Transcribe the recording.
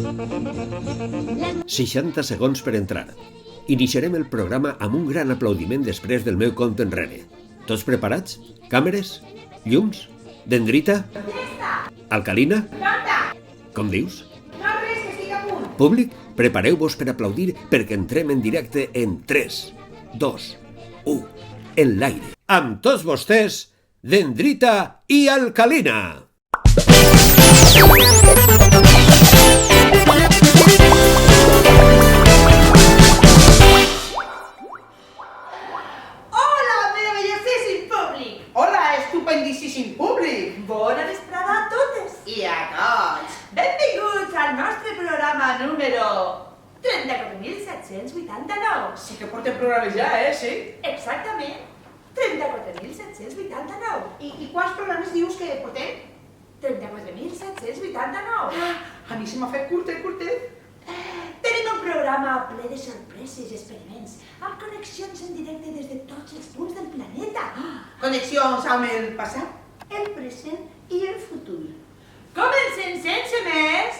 60 segons per entrar. Iniciarem el programa amb un gran aplaudiment després del meu compte enrere. Tots preparats? Càmeres? Llums? Dendrita? Alcalina? Com dius? No, res, que estic a punt. Públic, prepareu-vos per aplaudir perquè entrem en directe en 3, 2, 1, en l'aire. Amb tots vostès, Dendrita i Alcalina. Hola, meravellosíssim públic. Hola, estupendíssim públic! Bona vesprada a totes. I a tots! Benvinguts al nostre programa número 34.789. Sí que portem programes ja, sí? Exactament, 34.789. I quants programes dius que portem? 34.789. A mi se m'ha fet curtet. Tenim un programa ple de sorpreses i experiments, amb connexions en directe des de tots els punts del planeta. Connexions amb el passat? El present i el futur. Comencem sense més.